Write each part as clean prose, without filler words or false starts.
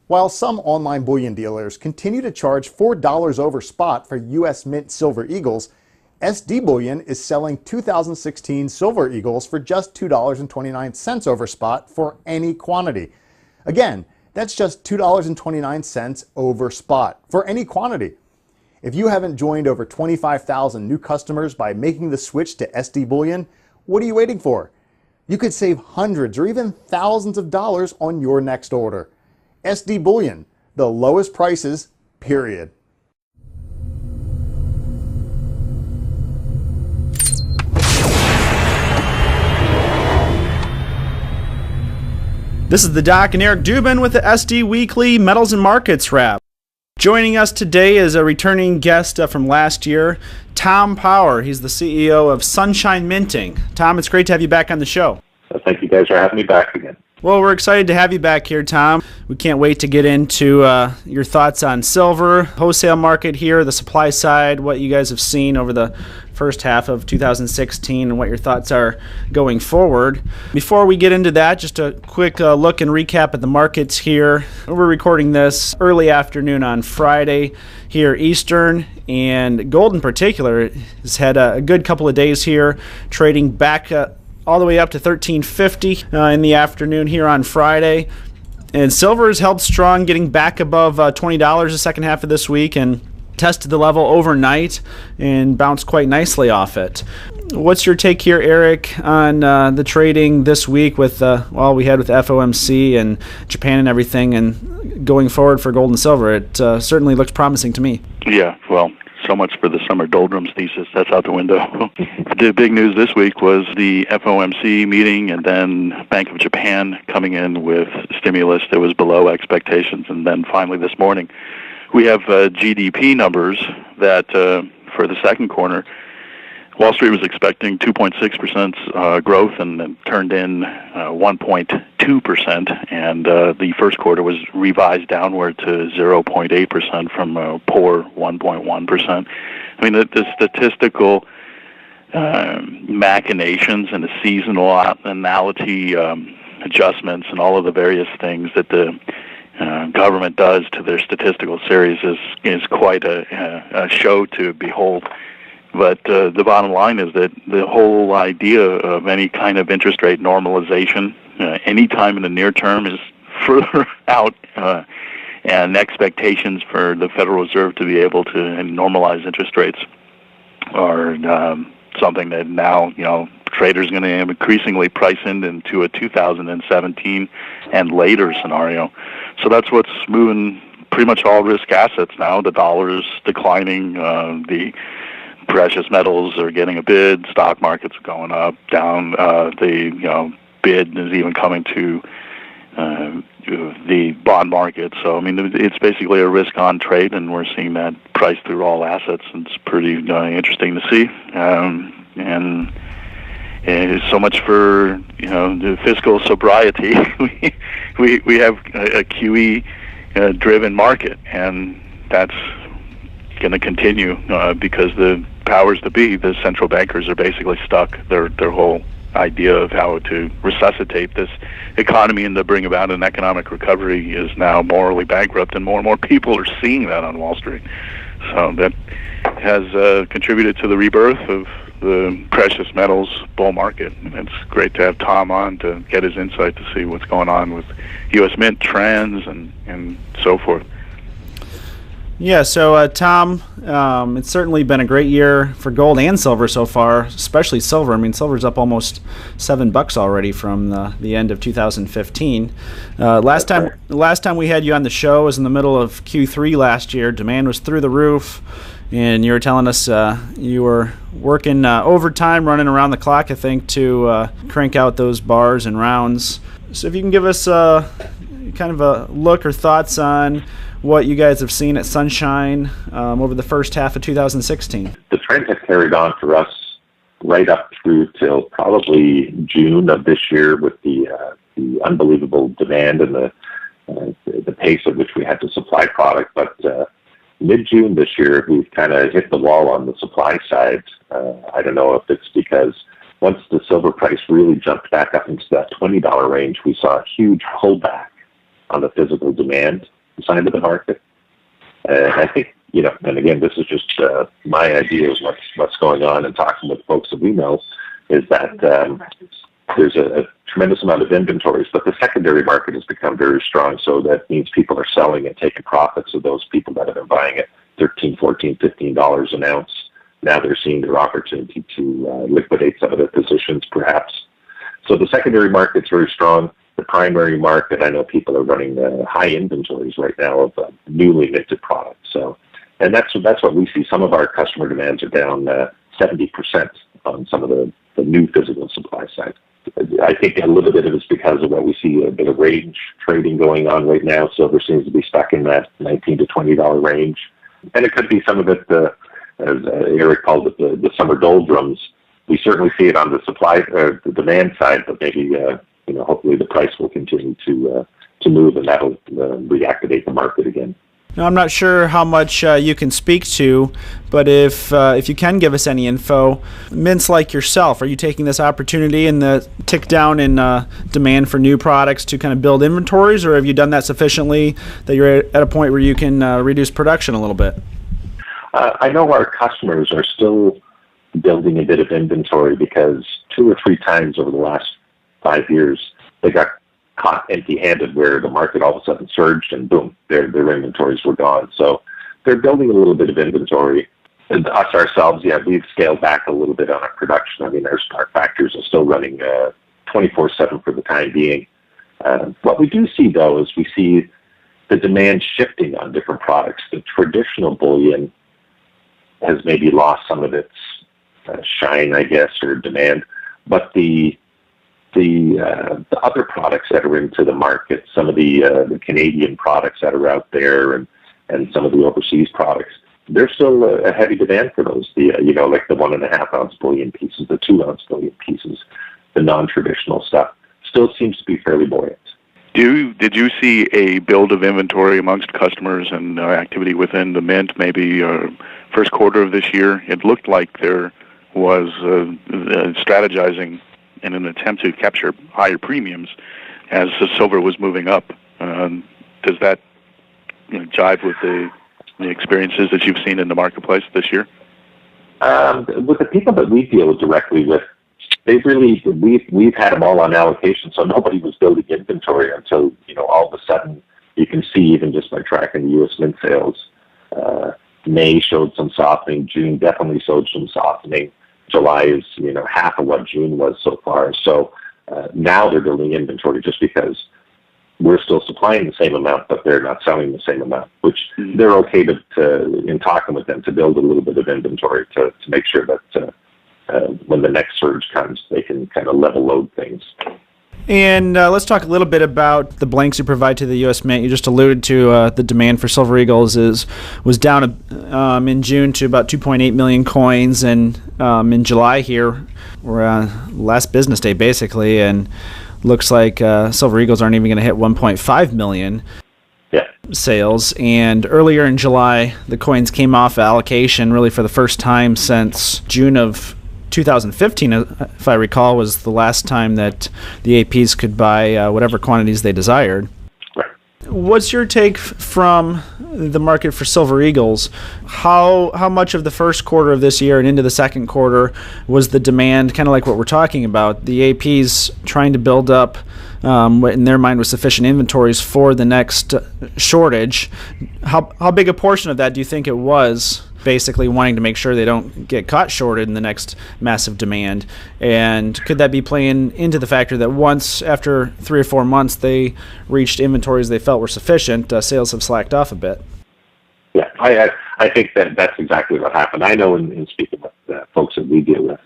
While some online bullion dealers continue to charge $4 over spot for U.S. Mint Silver Eagles, SD Bullion is selling 2016 Silver Eagles for just $2.29 over spot for any quantity. Again, that's just $2.29 over spot for any quantity. If you haven't joined over 25,000 new customers by making the switch to SD Bullion, what are you waiting for? You could save hundreds or even thousands of dollars on your next order. SD Bullion, the lowest prices, period. This is the Doc and Eric Dubin with the SD Weekly Metals and Markets Wrap. Joining us today is a returning guest from last year, Tom Power. He's the CEO of Sunshine Minting. Tom, it's great to have you back on the show. Thank you guys for having me back again. Well, we're excited to have you back here, Tom. We can't wait to get into your thoughts on silver, wholesale market here, the supply side, what you guys have seen over the first half of 2016, and what your thoughts are going forward. Before we get into that, just a quick look and recap at the markets here. We're recording this early afternoon on Friday here Eastern, and gold in particular has had a good couple of days here, trading back all the way up to $13.50 in the afternoon here on Friday. And silver has held strong, getting back above $20 the second half of this week, and tested the level overnight and bounced quite nicely off it. What's your take here, Eric, on the trading this week with, we had with FOMC and Japan and everything, and going forward for gold and silver? It certainly looks promising to me. Yeah, well, so much for the summer doldrums thesis. That's out the window. The big news this week was the FOMC meeting, and then Bank of Japan coming in with stimulus that was below expectations. And then finally this morning, we have GDP numbers that for the second quarter, Wall Street was expecting 2.6% growth, and then turned in 1.2%, and the first quarter was revised downward to 0.8% from a poor 1.1%. I mean, the statistical machinations and the seasonality adjustments and all of the various things that the government does to their statistical series is quite a show to behold. But the bottom line is that the whole idea of any kind of interest rate normalization, any time in the near term, is further out, and expectations for the Federal Reserve to be able to normalize interest rates are something that now, traders are going to increasingly price into a 2017 and later scenario. So that's what's moving pretty much all risk assets now. The dollar is declining, the precious metals are getting a bid, stock markets are going up, down, the bid is even coming to the bond market. So, I mean, it's basically a risk-on trade, and we're seeing that price through all assets, and it's pretty interesting to see. And so much for the fiscal sobriety. we have a QE driven market, and that's going to continue because the powers that be, the central bankers, are basically stuck. Their whole idea of how to resuscitate this economy and to bring about an economic recovery is now morally bankrupt, and more people are seeing that on Wall Street. So that has contributed to the rebirth of the precious metals bull market. And it's great to have Tom on to get his insight to see what's going on with U.S. Mint trends and so forth. Yeah, so Tom, it's certainly been a great year for gold and silver so far, especially silver. I mean, silver's up almost $7 already from the end of 2015. Last time we had you on the show was in the middle of Q3 last year. Demand was through the roof, and you were telling us you were working overtime, running around the clock, I think, to crank out those bars and rounds. So if you can give us kind of a look or thoughts on what you guys have seen at Sunshine over the first half of 2016. The trend has carried on for us right up through till probably June of this year, with the unbelievable demand and the pace at which we had to supply product. But mid-June this year, we've kind of hit the wall on the supply side. I don't know if it's because once the silver price really jumped back up into that $20 range, we saw a huge pullback on the physical demand. sign of the market. I think, and again, this is just my idea of what's going on, and talking with folks that we know, is that there's a tremendous amount of inventories, but the secondary market has become very strong. So that means people are selling and taking profits of those people that have been buying at $13, $14, $15 an ounce. Now they're seeing their opportunity to liquidate some of their positions, perhaps. So the secondary market's very strong. The primary market, I know people are running high inventories right now of newly minted products. So, and that's what we see. Some of our customer demands are down 70% on some of the new physical supply side. I think a little bit of it's because of what we see, a bit of range trading going on right now. Silver seems to be stuck in that $19 to $20 range. And it could be some of it, as Eric called it, the summer doldrums. We certainly see it on the supply, the demand side, but maybe, hopefully the price will continue to move, and that'll reactivate the market again. Now, I'm not sure how much you can speak to, but if you can give us any info, mints like yourself, are you taking this opportunity and the tick down in demand for new products to kind of build inventories, or have you done that sufficiently that you're at a point where you can reduce production a little bit? I know our customers are still building a bit of inventory, because 2 or 3 times over the last 5 years, they got caught empty-handed, where the market all of a sudden surged and boom, their inventories were gone. So they're building a little bit of inventory. And us ourselves, we've scaled back a little bit on our production. I mean, our factories are still running 24/7 for the time being. What we do see, though, is we see the demand shifting on different products. The traditional bullion has maybe lost some of its shine, I guess, or demand, but the other products that are into the market, some of the Canadian products that are out there, and some of the overseas products, there's still a heavy demand for those. Like the 1.5 ounce bullion pieces, the 2 ounce bullion pieces, the non-traditional stuff still seems to be fairly buoyant. Did you see a build of inventory amongst customers and activity within the mint, maybe first quarter of this year? It looked like there was strategizing in an attempt to capture higher premiums as the silver was moving up. Does that jive with the experiences that you've seen in the marketplace this year? With the people that we deal directly with, we've had them all on allocation, so nobody was building inventory until all of a sudden you can see, even just by tracking the U.S. mint sales. May showed some softening. June definitely showed some softening. July is half of what June was so far. So now they're building inventory just because we're still supplying the same amount, but they're not selling the same amount, which they're okay to in talking with them, to build a little bit of inventory to make sure that when the next surge comes, they can kind of level load things. And let's talk a little bit about the blanks you provide to the U.S. Mint. You just alluded to the demand for Silver Eagles was down in June to about 2.8 million coins, and in July here, we're last business day basically, and looks like Silver Eagles aren't even going to hit 1.5 million sales. And earlier in July, the coins came off allocation really for the first time since June of 2015, if I recall, was the last time that the APs could buy whatever quantities they desired. Right. What's your take from the market for Silver Eagles? How much of the first quarter of this year and into the second quarter was the demand, kind of like what we're talking about, the APs trying to build up what in their mind was sufficient inventories for the next shortage? How big a portion of that do you think it was basically wanting to make sure they don't get caught shorted in the next massive demand? And could that be playing into the factor that once, after 3 or 4 months, they reached inventories they felt were sufficient, sales have slacked off a bit? Yeah, I think that's exactly what happened. I know in speaking with folks that we deal with,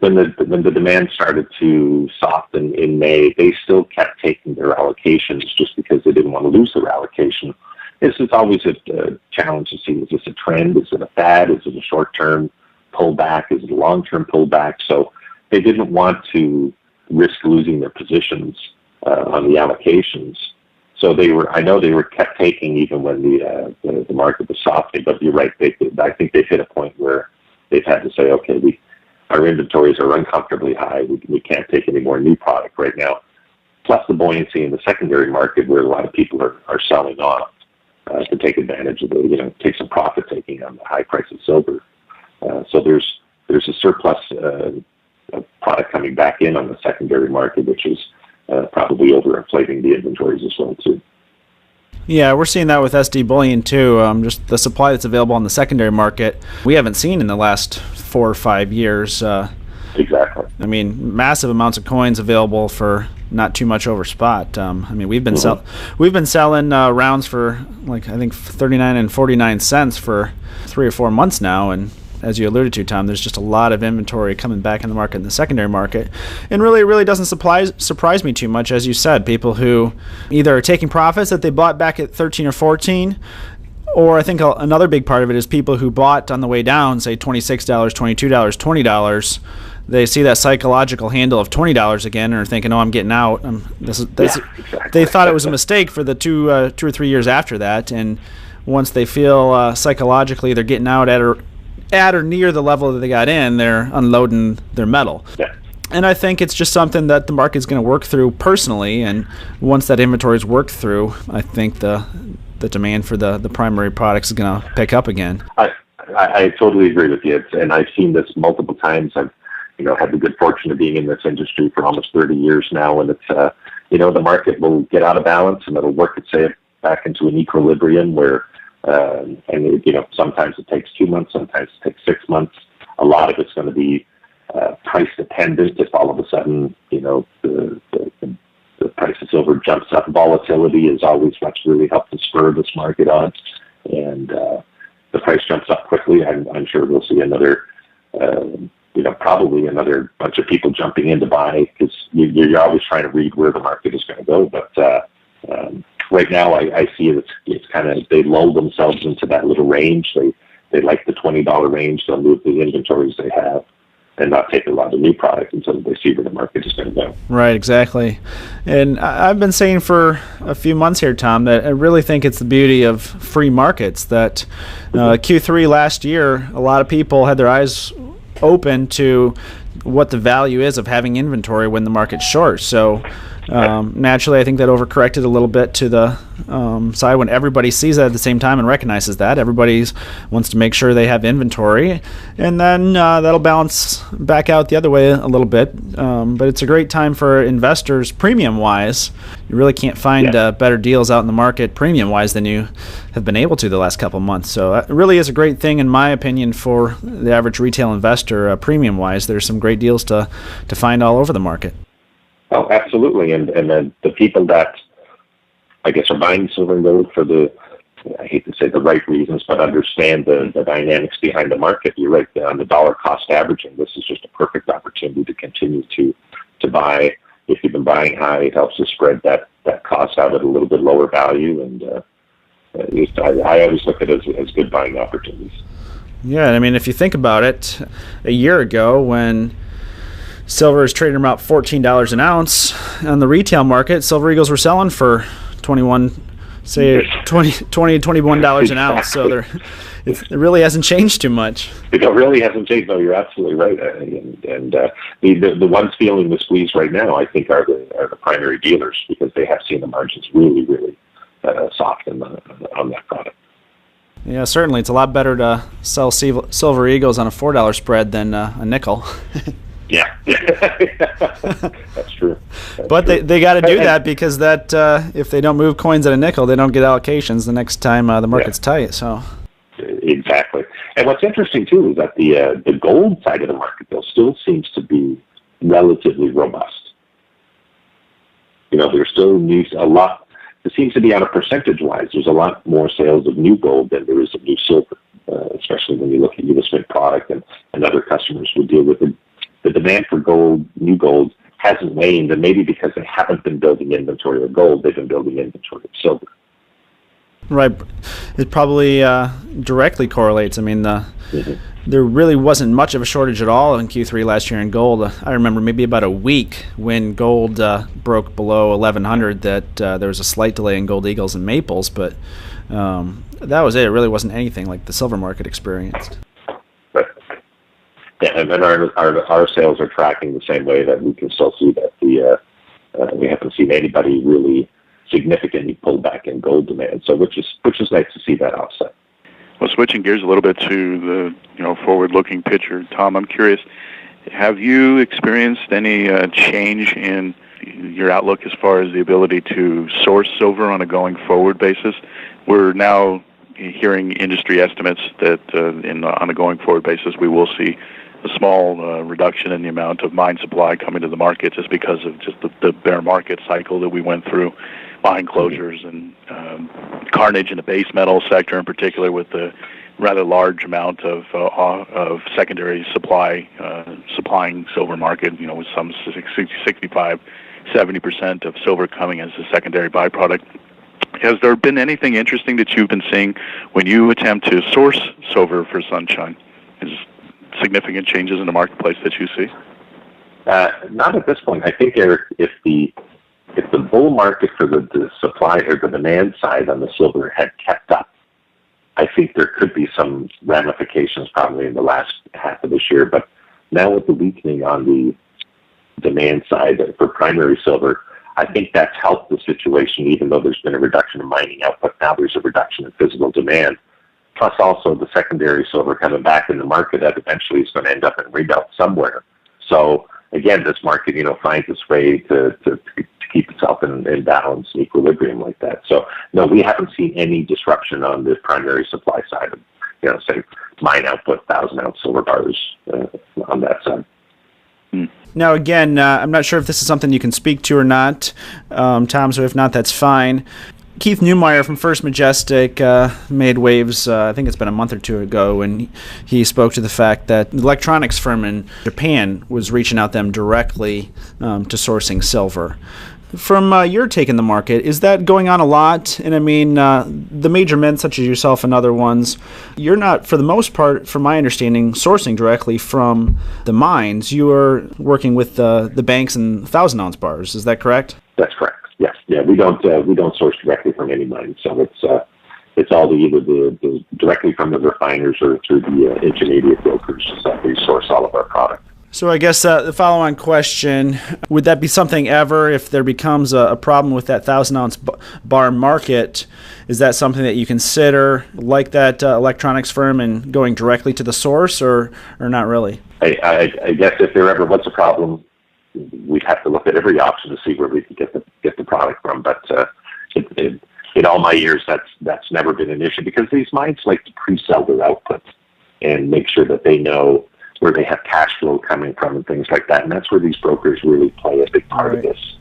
when the demand started to soften in May, they still kept taking their allocations just because they didn't want to lose their allocation. This is always a challenge to see, is this a trend? Is it a fad? Is it a short-term pullback? Is it a long-term pullback? So they didn't want to risk losing their positions on the allocations. So I know they were kept taking even when the market was softening, but you're right. I think they've hit a point where they've had to say, okay, our inventories are uncomfortably high. We can't take any more new product right now. plus the buoyancy in the secondary market where a lot of people are selling off to take advantage of take some profit taking on the high price of silver. So there's a surplus of product coming back in on the secondary market, which is probably overinflating the inventories as well too. Yeah, we're seeing that with SD bullion too. Just the supply that's available on the secondary market, we haven't seen in the last 4 or 5 years. Exactly. I mean, massive amounts of coins available for not too much over spot. I mean, we've been selling rounds for I think 39 and 49 cents for 3 or 4 months now, and as you alluded to, Tom, there's just a lot of inventory coming back in the market, in the secondary market. And really, it really doesn't surprise me too much. As you said, people who either are taking profits that they bought back at 13 or 14, or I think another big part of it is people who bought on the way down, say $26, $22, $20. They see that psychological handle of $20 again and are thinking, oh, I'm getting out. Exactly. They thought it was a mistake for the 2 or 3 years after that. And once they feel psychologically they're getting out at or near the level that they got in, they're unloading their metal. Yeah. And I think it's just something that the market's going to work through personally, and once that inventory is worked through, I think the demand for the primary products is going to pick up again. I totally agree with you, and I've seen this multiple times. I've had the good fortune of being in this industry for almost 30 years now, and it's the market will get out of balance and it'll work itself back into an equilibrium where sometimes it takes 2 months, sometimes it takes 6 months. A lot of it's going to be price dependent. If all of a sudden, the price of silver jumps up, volatility is always what's really helped to spur this market on. And the price jumps up quickly. I'm sure we'll see another, probably another bunch of people jumping in to buy, because you're always trying to read where the market is going to go. But right now, I see it's kind of, they lull themselves into that little range. They like the $20 range. They'll move the inventories they have and not take a lot of new product until they see where the market is going to go. Right, exactly. And I've been saying for a few months here, Tom, that I really think it's the beauty of free markets, that Q3 last year, a lot of people had their eyes open to what the value is of having inventory when the market's short. So naturally, I think that overcorrected a little bit to the side when everybody sees that at the same time and recognizes that. Everybody wants to make sure they have inventory, and then that'll balance back out the other way a little bit. But it's a great time for investors premium-wise. You really can't find better deals out in the market premium-wise than you have been able to the last couple of months. So it really is a great thing, in my opinion, for the average retail investor premium-wise. There's some great deals to find all over the market. Oh, absolutely. And then the people that, I guess, are buying silver and gold for I hate to say the right reasons, but understand the dynamics behind the market. You're right, on the dollar cost averaging, this is just a perfect opportunity to continue to buy. If you've been buying high, it helps to spread that cost out at a little bit lower value. And I always look at it as good buying opportunities. Yeah, I mean, if you think about it, a year ago when silver is trading about $14 an ounce on the retail market, Silver Eagles were selling for $21 an ounce. So it really hasn't changed too much. It really hasn't changed. No, you're absolutely right. And the ones feeling the squeeze right now, I think, are the primary dealers, because they have seen the margins really, really soften on that product. Yeah, certainly. It's a lot better to sell Silver Eagles on a $4 spread than a nickel. Yeah, that's true. But they got to do that, because that if they don't move coins at a nickel, they don't get allocations the next time the market's tight. So exactly. And what's interesting too is that the gold side of the market, though, still seems to be relatively robust. There's still a lot. It seems to be, on a percentage-wise, there's a lot more sales of new gold than there is of new silver, especially when you look at U.S. Mint product and other customers who deal with it. The demand for gold, new gold, hasn't waned, and maybe because they haven't been building inventory of gold, they've been building inventory of silver. Right. It probably directly correlates. I mean, there really wasn't much of a shortage at all in Q3 last year in gold. I remember maybe about a week when gold broke below 1,100 that there was a slight delay in gold eagles and maples, but that was it. It really wasn't anything like the silver market experienced. Yeah, and our sales are tracking the same way, that we can still see that We haven't seen anybody really significantly pull back in gold demand. So which is nice to see that offset. Well, switching gears a little bit to the forward-looking picture, Tom, I'm curious, have you experienced any change in your outlook as far as the ability to source silver on a going forward basis? We're now hearing industry estimates that on a going forward basis we will see a small reduction in the amount of mine supply coming to the market just because of just the bear market cycle that we went through, mine closures and carnage in the base metal sector in particular, with the rather large amount of secondary supply supplying silver market, with some 65-70% of silver coming as a secondary byproduct. Has there been anything interesting that you've been seeing when you attempt to source silver for Sunshine? Is significant changes in the marketplace that you see? Not at this point. I think, Eric, if the bull market for the supply or the demand side on the silver had kept up, I think there could be some ramifications probably in the last half of this year. But now with the weakening on the demand side for primary silver, I think that's helped the situation, even though there's been a reduction in mining output. Now there's a reduction in physical demand. Plus also the secondary silver coming back in the market that eventually is going to end up in rebelt somewhere. So again, this market, finds its way to keep itself in balance and equilibrium like that. So no, we haven't seen any disruption on the primary supply side of, say, mine output, 1,000-ounce silver bars on that side. Now, again, I'm not sure if this is something you can speak to or not, Tom, so if not, that's fine. Keith Neumeyer from First Majestic made waves, I think it's been a month or two ago, and he spoke to the fact that the electronics firm in Japan was reaching out to them directly to sourcing silver. From your take in the market, is that going on a lot? And I mean, the major mints such as yourself and other ones, you're not, for the most part, from my understanding, sourcing directly from the mines. You are working with the banks and 1,000-ounce bars. Is that correct? That's correct. Yes. Yeah. We don't source directly from any mine. So it's all either the directly from the refiners or through the intermediate brokers that we source all of our product. So I guess the follow-on question, would that be something ever, if there becomes a problem with that 1,000-ounce bar market, is that something that you consider, like that electronics firm, and going directly to the source, or not really? I guess if there ever was a problem, we'd have to look at every option to see where we can get the product from. But in all my years, that's never been an issue, because these mines like to pre-sell their output and make sure that they know where they have cash flow coming from and things like that. And that's where these brokers really play a big part of this.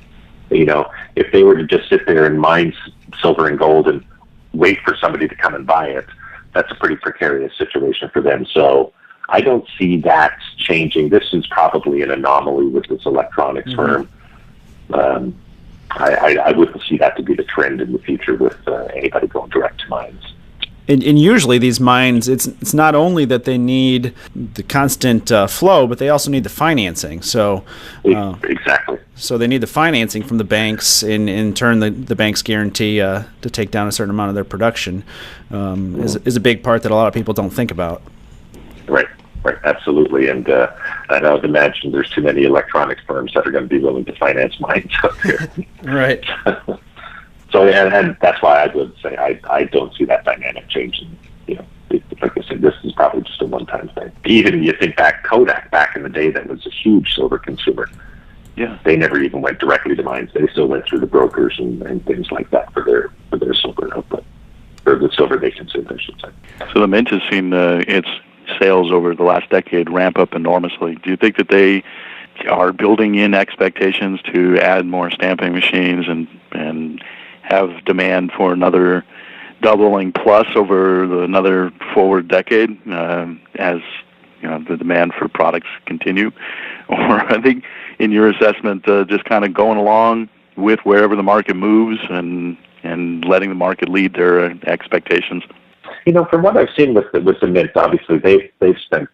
If they were to just sit there and mine silver and gold and wait for somebody to come and buy it, that's a pretty precarious situation for them. So I don't see that changing. This is probably an anomaly with this electronics firm. I wouldn't see that to be the trend in the future with anybody going direct to mines. And usually these mines, it's not only that they need the constant flow, but they also need the financing. So exactly. So they need the financing from the banks. In turn, the banks guarantee to take down a certain amount of their production. Is a big part that a lot of people don't think about. Right, absolutely. And I would imagine there's too many electronics firms that are going to be willing to finance mines out there. Right. So, and that's why I would say I don't see that dynamic changing. Like I said, this is probably just a one-time thing. Even you think back, Kodak back in the day, that was a huge silver consumer. Yeah, they never even went directly to mines. They still went through the brokers and things like that for their silver output, or the silver they consumed, I should say. So the mint has seen its sales over the last decade ramp up enormously. Do you think that they are building in expectations to add more stamping machines and have demand for another doubling plus over another forward decade as the demand for products continue? Or I think in your assessment, just kind of going along with wherever the market moves and letting the market lead their expectations? From what I've seen with the mint, obviously they've spent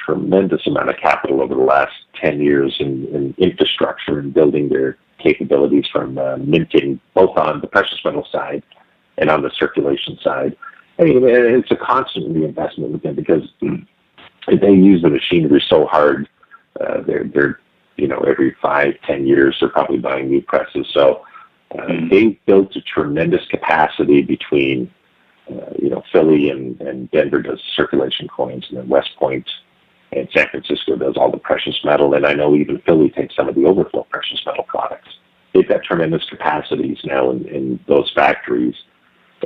tremendous amount of capital over the last 10 years in infrastructure and building their capabilities from minting, both on the precious metal side and on the circulation side. I mean, it's a constant reinvestment with them, because they use the machinery so hard. They're every 5-10 years, they're probably buying new presses. So they built a tremendous capacity between, Philly and Denver does circulation coins, and then West Point and San Francisco does all the precious metal. And I know even Philly takes some of the overflow precious metal products. They've got tremendous capacities now in those factories.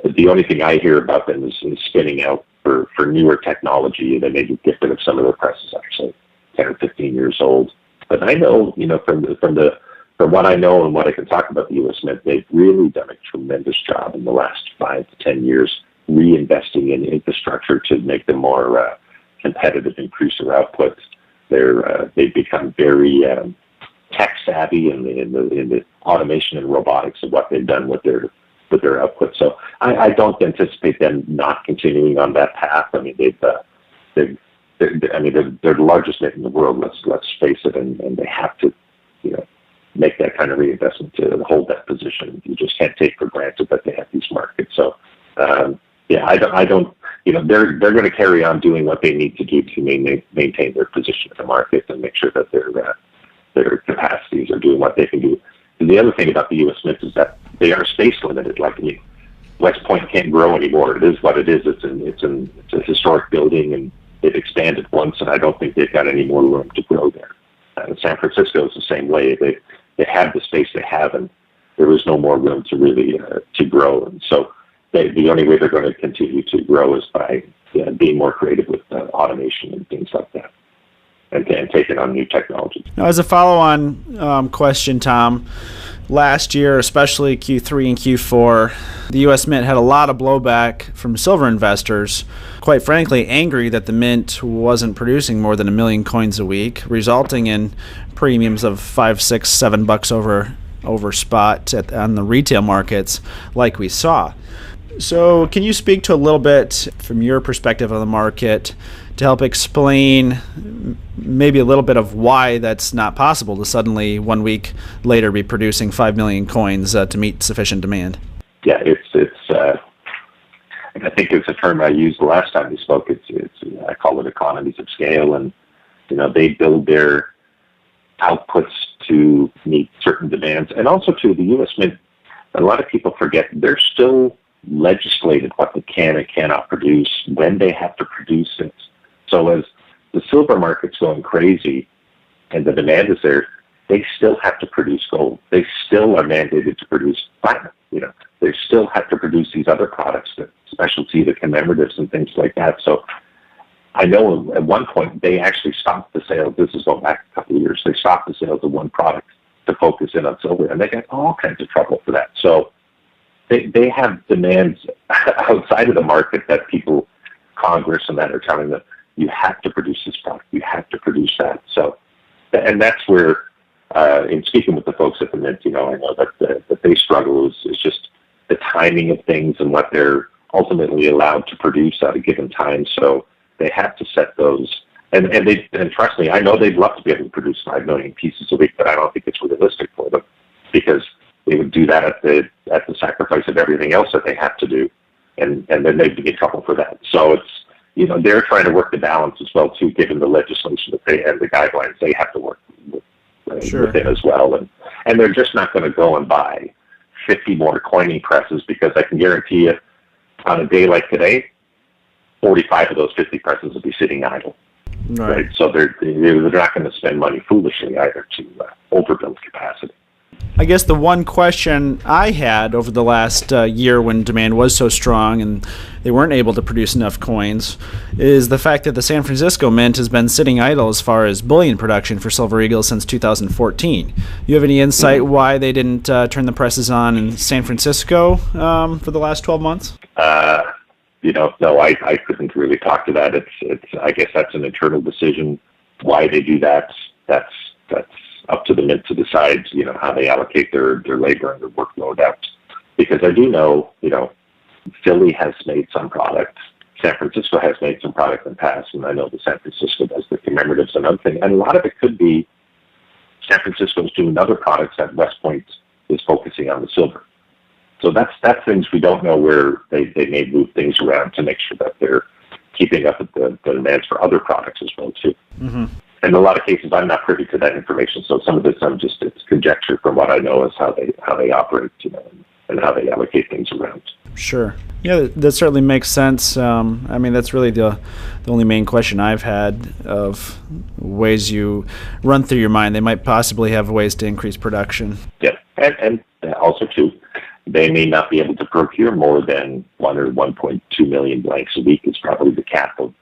The only thing I hear about them is spinning out for newer technology. They may get rid of some of their presses that are, say, 10 or 15 years old. But I know, from what I know and what I can talk about the U.S. Mint, they've really done a tremendous job in the last 5 to 10 years reinvesting in infrastructure to make them more competitive, increase their output. They've become very tech savvy in the automation and robotics of what they've done with their output. So I don't anticipate them not continuing on that path. I mean, they're the largest mint in the world. Let's face it, and they have to, make that kind of reinvestment to hold that position. You just can't take for granted that they have these markets. So, I don't. They're going to carry on doing what they need to do to maintain their position in the market and make sure that their capacities are doing what they can do. And the other thing about the U.S. Mint is that they are space limited. Like West Point can't grow anymore. It is what it is. It's a historic building, and they've expanded once, and I don't think they've got any more room to grow there. San Francisco is the same way. They have the space they have, and there is no more room to really to grow. And so the only way they're going to continue to grow is by being more creative with automation and things like that, and taking on new technologies. Now, as a follow-on question, Tom, last year, especially Q3 and Q4, the U.S. Mint had a lot of blowback from silver investors, quite frankly angry that the Mint wasn't producing more than 1 million coins a week, resulting in premiums of $5, $6, $7 over spot on the retail markets like we saw. So can you speak to a little bit from your perspective of the market to help explain maybe a little bit of why that's not possible to suddenly 1 week later be producing 5 million coins to meet sufficient demand? Yeah, I think it's a term I used the last time we spoke. I call it economies of scale, and they build their outputs to meet certain demands, and also to the U.S. Mint. A lot of people forget they're still legislated what they can and cannot produce, when they have to produce it. So as the silver market's going crazy and the demand is there, they still have to produce gold. They still are mandated to produce platinum. They still have to produce these other products, the specialty, the commemoratives, and things like that. So I know at one point they actually stopped the sale. This is going back a couple of years. They stopped the sales of one product to focus in on silver, and they got all kinds of trouble for that. So they have demands outside of the market that people, Congress and that, are telling them, you have to produce this product, you have to produce that. So, and that's where, in speaking with the folks at the Mint, I know that they struggle is just the timing of things and what they're ultimately allowed to produce at a given time. So they have to set those. And trust me, I know they'd love to be able to produce 5 million pieces a week, but I don't think it's realistic for them, because they would do that at the sacrifice of everything else that they have to do, and then they'd be in trouble for that. So it's, they're trying to work the balance as well too, given the legislation that they and the guidelines they have to work within as well, and they're just not going to go and buy 50 more coining presses, because I can guarantee you, on a day like today, 45 of those 50 presses will be sitting idle. Right. So they're not going to spend money foolishly either to overbuild capacity. I guess the one question I had over the last year, when demand was so strong and they weren't able to produce enough coins, is the fact that the San Francisco Mint has been sitting idle as far as bullion production for Silver Eagles since 2014. You have any insight why they didn't turn the presses on in San Francisco for the last 12 months? No, I couldn't really talk to that. It's I guess that's an internal decision. Why they do that, that's up to the Mint to decide, how they allocate their labor and their workload out. Because I do know, Philly has made some product, San Francisco has made some product in the past, and I know that San Francisco does the commemoratives and other things. And a lot of it could be San Francisco's doing other products that West Point is focusing on the silver. So that's things we don't know, where they may move things around to make sure that they're keeping up with the demands for other products as well too. Mm-hmm. in a lot of cases, I'm not privy to that information. So some of this, it's conjecture from what I know is how they operate, and how they allocate things around. Sure. Yeah, that certainly makes sense. I mean, that's really the only main question I've had of ways you run through your mind. They might possibly have ways to increase production. Yeah, and also too, they may not be able to procure more than 1 or 1.2 million blanks a week is probably the cap of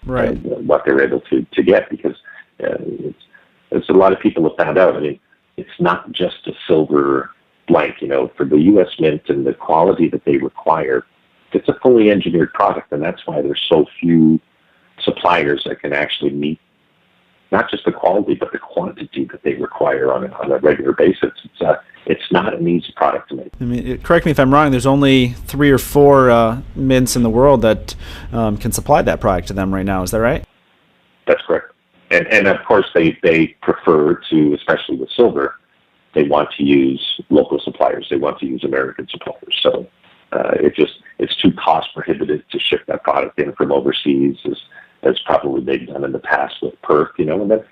right. What they're able to get, because it's a lot of people have found out. I mean, it's not just a silver blank, for the U.S. Mint and the quality that they require, it's a fully engineered product, and that's why there's so few suppliers that can actually meet not just the quality, but the quantity that they require on a regular basis. It's not an easy product to make. I mean, correct me if I'm wrong, there's only 3 or 4 mints in the world that can supply that product to them right now. Is that right? That's correct. And of course, they prefer to, especially with silver, they want to use local suppliers. They want to use American suppliers. So it's too cost prohibitive to ship that product in from overseas, as probably they've done in the past with Perth, and then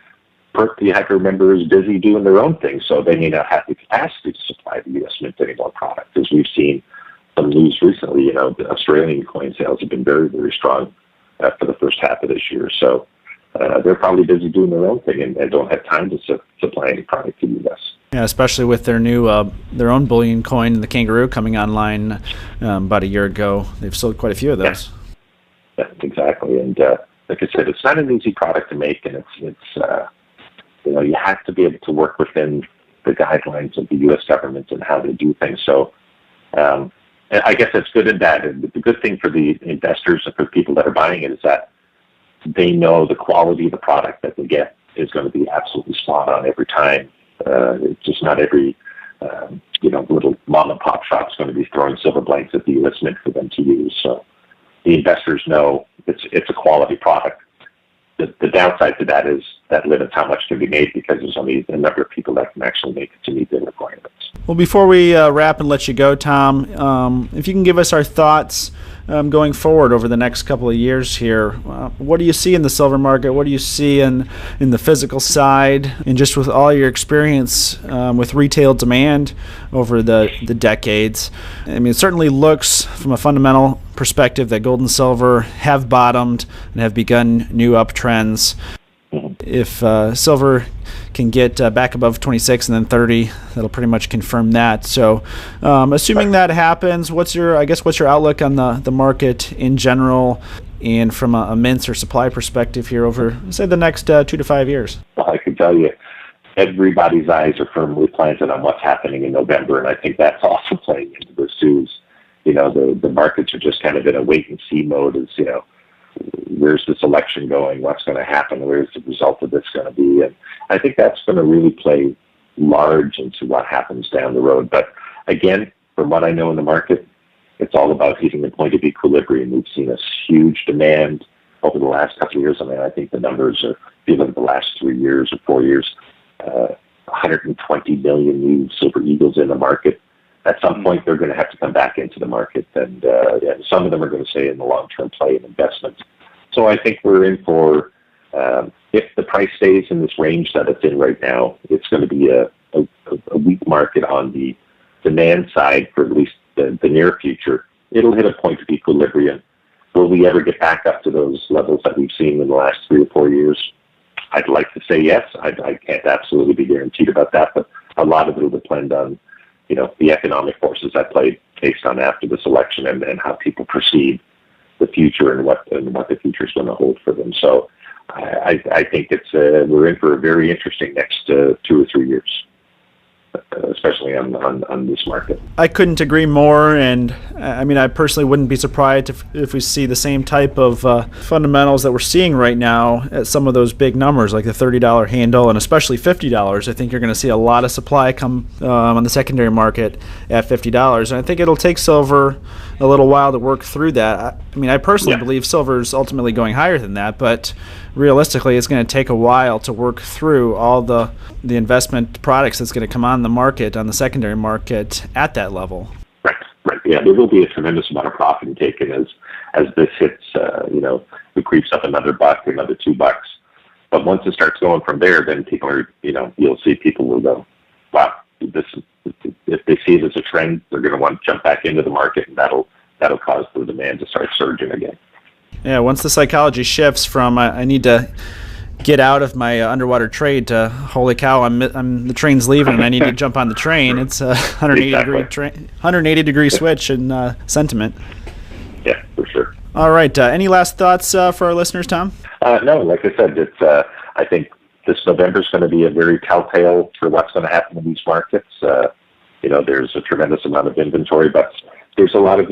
Perth, you have to remember, is busy doing their own thing, so they may not have the capacity to supply the U.S. Mint any more product. As we've seen some news recently, the Australian coin sales have been very, very strong for the first half of this year. So they're probably busy doing their own thing and don't have time to supply any product to the U.S. Yeah, especially with their new their own bullion coin, the Kangaroo, coming online about a year ago. They've sold quite a few of those. Yeah, exactly. And like I said, it's not an easy product to make, and it's you have to be able to work within the guidelines of the U.S. government and how they do things. So I guess that's good and bad. And the good thing for the investors and for people that are buying it is that they know the quality of the product that they get is going to be absolutely spot on every time. It's just not every little mom and pop shop is going to be throwing silver blanks at the U.S. Mint for them to use. So the investors know it's a quality product. The downside to that is that limits how much can be made, because there's only a number of people that can actually make it to meet their requirements. Well, before we wrap and let you go, Tom, if you can give us our thoughts going forward over the next couple of years here, what do you see in the silver market? What do you see in the physical side? And just with all your experience with retail demand over the decades, I mean, it certainly looks from a fundamental perspective that gold and silver have bottomed and have begun new uptrends. If silver can get back above 26 and then 30, that'll pretty much confirm that. So assuming that happens, what's your outlook on the market in general, and from a mints or supply perspective here over, say, the next 2 to 5 years? Well, I can tell you, everybody's eyes are firmly planted on what's happening in November, and I think that's also playing into this too. The markets are just kind of in a wait and see mode. Where's this election going? What's going to happen? Where's the result of this going to be? And I think that's going to really play large into what happens down the road. But again, from what I know in the market, it's all about hitting the point of equilibrium. We've seen a huge demand over the last couple of years. I mean, I think the numbers are, if you look at the last 3 years or 4 years, 120 million new Silver Eagles in the market. At some point, they're going to have to come back into the market, and some of them are going to stay in the long-term play and investment. So I think we're in for, if the price stays in this range that it's in right now, it's going to be a weak market on the demand side for at least the near future. It'll hit a point of equilibrium. Will we ever get back up to those levels that we've seen in the last 3 or 4 years? I'd like to say yes. I can't absolutely be guaranteed about that, but a lot of it will depend on the economic forces that play based on after this election and how people perceive the future and what the future is going to hold for them. So I think we're in for a very interesting next 2 or 3 years, especially on this market. I couldn't agree more, and I mean, I personally wouldn't be surprised if we see the same type of fundamentals that we're seeing right now at some of those big numbers, like the $30 handle and especially $50. I think you're going to see a lot of supply come on the secondary market at $50, and I think it'll take silver a little while to work through that. I mean, I personally believe silver is ultimately going higher than that, but realistically, it's going to take a while to work through all the investment products that's going to come on the market, on the secondary market, at that level. Right. Yeah, there will be a tremendous amount of profit taken as this hits, it creeps up another $1, another $2. But once it starts going from there, then people are, you'll see people will go, wow, if they see it as a trend, they're going to want to jump back into the market, and that'll cause the demand to start surging again. Yeah, once the psychology shifts from I need to get out of my underwater trade to holy cow, the train's leaving and I need to jump on the train. It's a 180 degree switch in sentiment. Yeah, for sure. All right. Any last thoughts for our listeners, Tom? No, like I said, it's. I think this November is going to be a very telltale for what's going to happen in these markets. There's a tremendous amount of inventory, but there's a lot of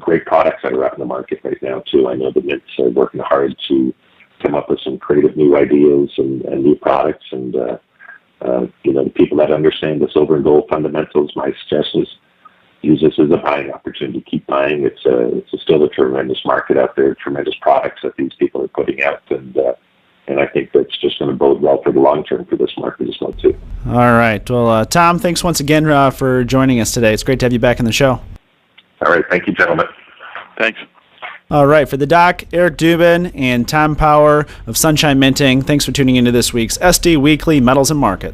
great products that are out in the market right now too. I know the mints are working hard to come up with some creative new ideas and new products. And, the people that understand the silver and gold fundamentals, my suggestion is use this as a buying opportunity. Keep buying. It's still a tremendous market out there, tremendous products that these people are putting out. And I think that's just going to bode well for the long term for this market as well, too. All right. Well, Tom, thanks once again for joining us today. It's great to have you back in the show. All right. Thank you, gentlemen. Thanks. All right. For the Doc, Eric Dubin, and Tom Power of Sunshine Minting, thanks for tuning into this week's SD Weekly Metals and Markets.